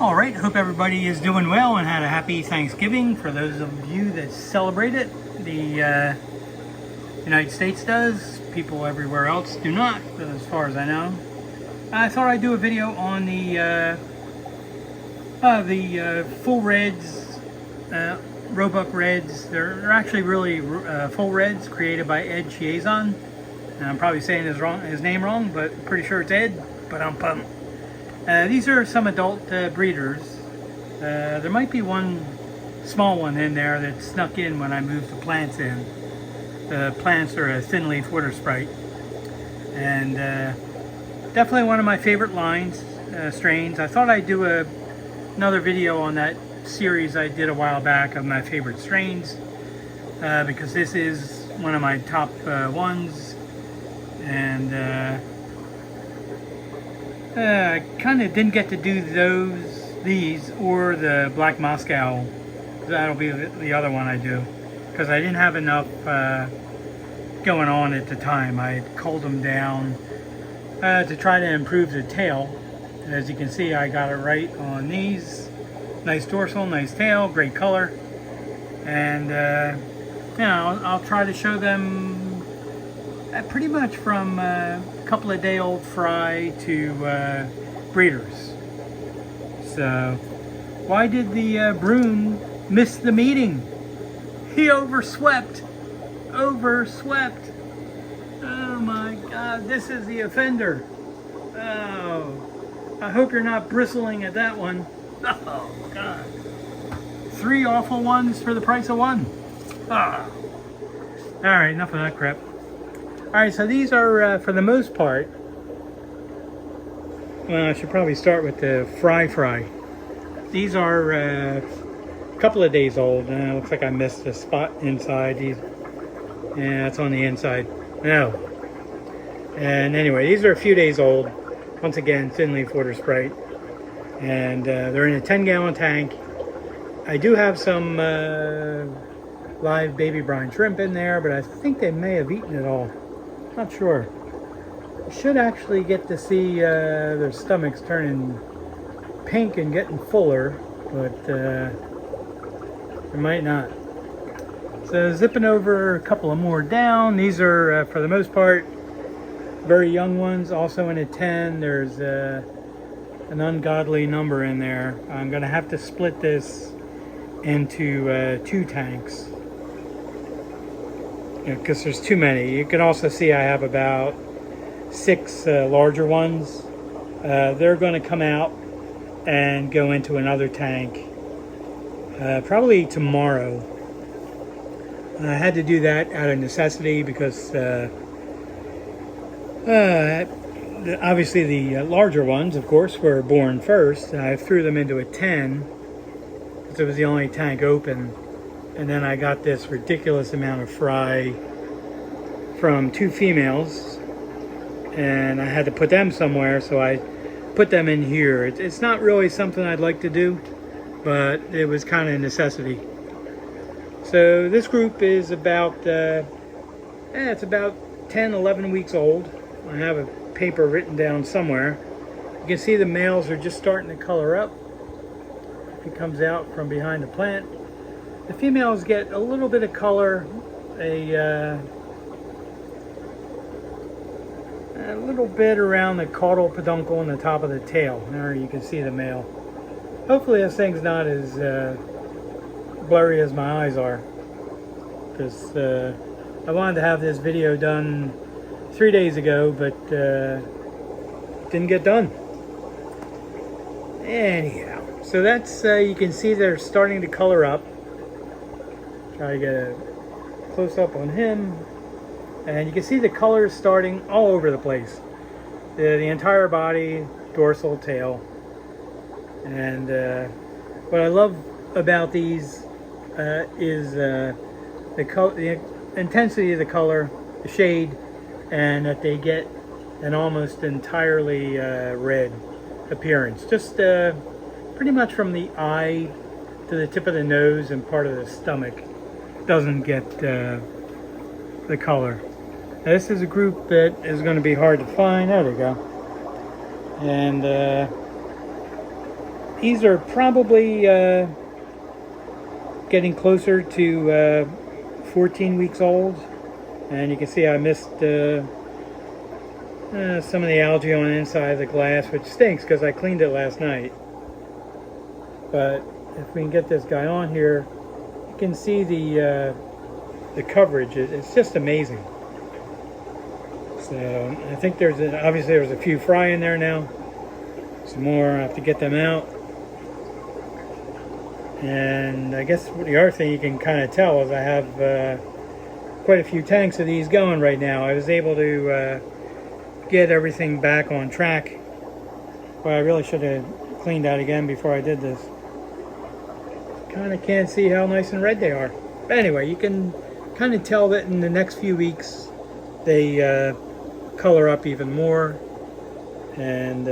All right, hope everybody is doing well and had a happy Thanksgiving. For those of you that celebrate it, the United States does. People everywhere else do not, as far as I know. I thought I'd do a video on the full reds, Roebuck Reds. They're actually really full reds created by Ed Chiasson. I'm probably saying his name wrong, but pretty sure it's Ed. But these are some adult breeders. There might be one small one in there that snuck in when I moved the plants in. The plants are a thin leaf water sprite. And definitely one of my favorite lines, strains. I thought I'd do another video on that series I did a while back of my favorite strains. Because this is one of my top ones. And I kind of didn't get to do these or the Black Moscow. That'll be the other one I do, because I didn't have enough going on at the time. I culled them down to try to improve the tail. And as you can see, I got it right on these. Nice dorsal, nice tail, great color. And you know, I'll try to show them pretty much from a couple of day old fry to breeders. So why did the Brune miss the meeting? He overswept. Oh my God, this is the offender. Oh, I hope you're not bristling at that one. Oh God, 3 awful ones for the price of 1. Ah. All right, enough of that crap. All right, so these are, for the most part, well, I should probably start with the fry. These are a couple of days old. Looks like I missed a spot inside. Yeah, it's on the inside. No. And anyway, these are a few days old. Once again, thin leaf water sprite. And they're in a 10-gallon tank. I do have some live baby brine shrimp in there, but I think they may have eaten it all. Not sure. You should actually get to see their stomachs turning pink and getting fuller, but they might not. So zipping over a couple of more down. These are, for the most part, very young ones. Also in a 10, there's an ungodly number in there. I'm going to have to split this into 2 tanks. Because there's too many. You can also see I have about 6 larger ones. They're going to come out and go into another tank probably tomorrow. I had to do that out of necessity because obviously the larger ones, of course, were born first. I threw them into a 10 because it was the only tank open. And then I got this ridiculous amount of fry from 2 females, and I had to put them somewhere, so I put them in here. It's not really something I'd like to do, but it was kind of a necessity. So this group is about, it's about 10, 11 weeks old. I have a paper written down somewhere. You can see the males are just starting to color up. He comes out from behind the plant. The females get a little bit of color, a little bit around the caudal peduncle and the top of the tail. There you can see the male. Hopefully this thing's not as blurry as my eyes are, because I wanted to have this video done 3 days ago, but didn't get done. Anyhow, so that's, you can see they're starting to color up. Try to get a close-up on him, and you can see the colors starting all over the place. The entire body, dorsal, tail. And what I love about these is the intensity of the color, the shade, and that they get an almost entirely red appearance. Just pretty much from the eye to the tip of the nose and part of the stomach doesn't get the color. Now, this is a group that is going to be hard to find. There we go. And these are probably getting closer to 14 weeks old, and you can see I missed some of the algae on the inside of the glass, which stinks because I cleaned it last night. But if we can get this guy on here, you can see the coverage. It's just amazing. So I think obviously there's a few fry in there now. Some more, I have to get them out. And I guess the other thing you can kind of tell is I have quite a few tanks of these going right now. I was able to get everything back on track. But I really should have cleaned that again before I did this. Kind of can't see how nice and red they are. But anyway, you can kind of tell that in the next few weeks they color up even more. And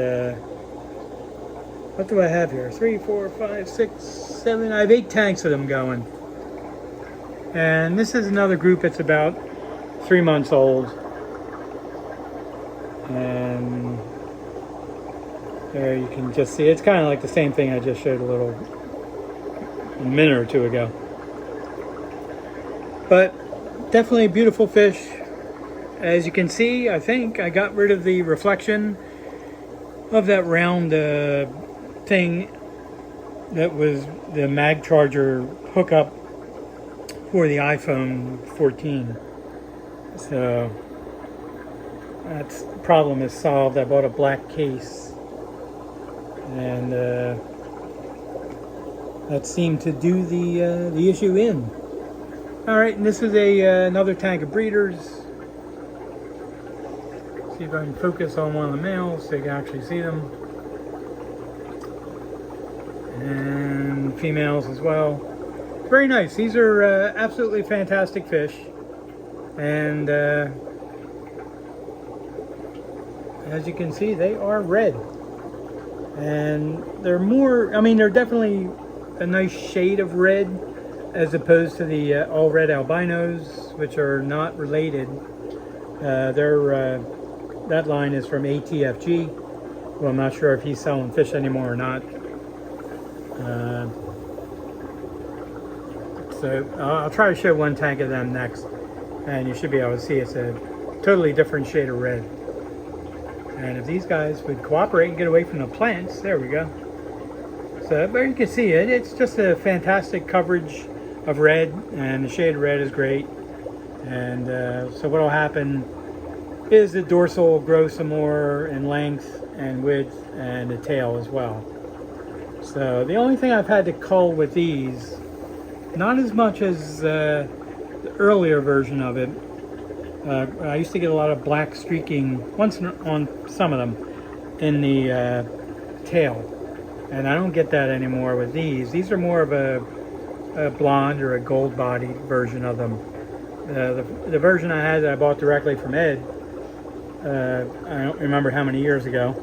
what do I have here? 3, 4, 5, 6, 7. I have 8 tanks of them going. And this is another group that's about 3 months old. And there you can just see, it's kind of like the same thing I just showed a minute or two ago. But definitely a beautiful fish. As you can see, I think I got rid of the reflection of that round thing that was the mag charger hookup for the iPhone 14. So that problem is solved. I bought a black case, and that seemed to do the issue in. All right, and this is another tank of breeders. See if I can focus on one of the males so you can actually see them. And females as well. Very nice. These are absolutely fantastic fish. And as you can see, they are red. And they're more, I mean, they're definitely a nice shade of red as opposed to the all red albinos, which are not related. That line is from ATFG. Well, I'm not sure if he's selling fish anymore or not. So I'll try to show one tank of them next, and you should be able to see it's a totally different shade of red. And if these guys would cooperate and get away from the plants, there we go. So there you can see it. It's just a fantastic coverage of red, and the shade of red is great. And so what will happen is the dorsal will grow some more in length and width, and the tail as well. So the only thing I've had to cull with these, not as much as the earlier version of it. I used to get a lot of black streaking on some of them in the tail, and I don't get that anymore with these. These are more of a blonde or a gold bodied version of them. The version I had that I bought directly from Ed, I don't remember how many years ago,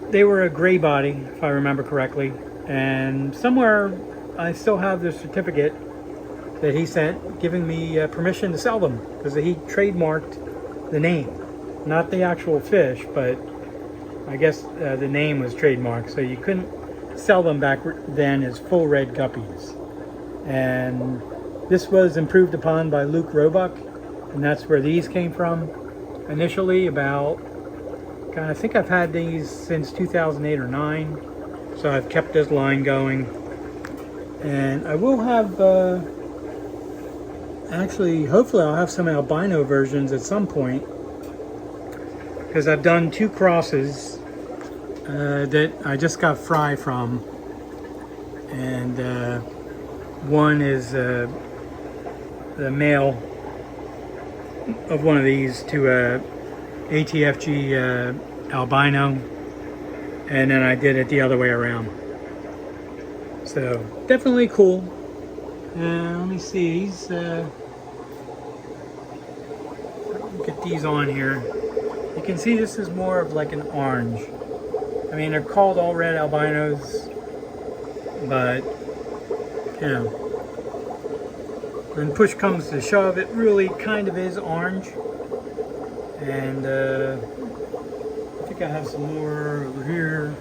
they were a gray body, if I remember correctly, and somewhere I still have the certificate that he sent giving me permission to sell them, because he trademarked the name, not the actual fish, but I guess the name was trademarked, so you couldn't sell them back then as full red guppies. And this was improved upon by Luke Roebuck, and that's where these came from initially. About, I think I've had these since 2008 or 9, so I've kept this line going. And I will have actually, hopefully I'll have some albino versions at some point, because I've done 2 crosses that I just got fry from, and one is the male of one of these to a ATFG albino, and then I did it the other way around. So definitely cool. Let me see, these get these on here. You can see this is more of like an orange. I mean, they're called all red albinos, but you know, when push comes to shove, it really kind of is orange. And I think I have some more over here.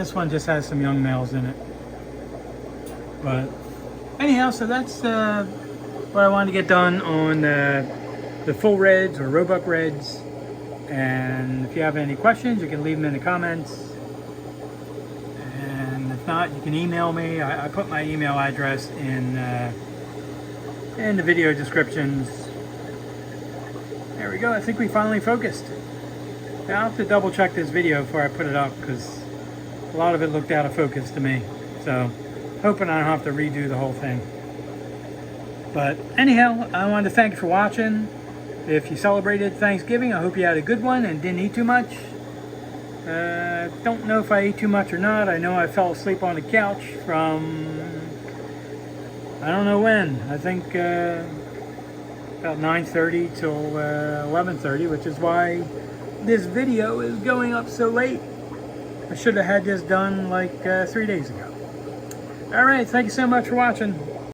this one just has some young males in it. But anyhow, so that's what I wanted to get done on the full reds or Roebuck reds. And if you have any questions, you can leave them in the comments. And if not, you can email me. I put my email address in the video descriptions. There we go. I think we finally focused. Now I'll have to double check this video before I put it up because a lot of it looked out of focus to me. So hoping I don't have to redo the whole thing. But anyhow, I wanted to thank you for watching. If you celebrated Thanksgiving, I hope you had a good one and didn't eat too much. Don't know if I ate too much or not. I know I fell asleep on the couch from, I don't know when. I think about 9:30 till 11:30, which is why this video is going up so late. I should have had this done like 3 days ago. All right, thank you so much for watching.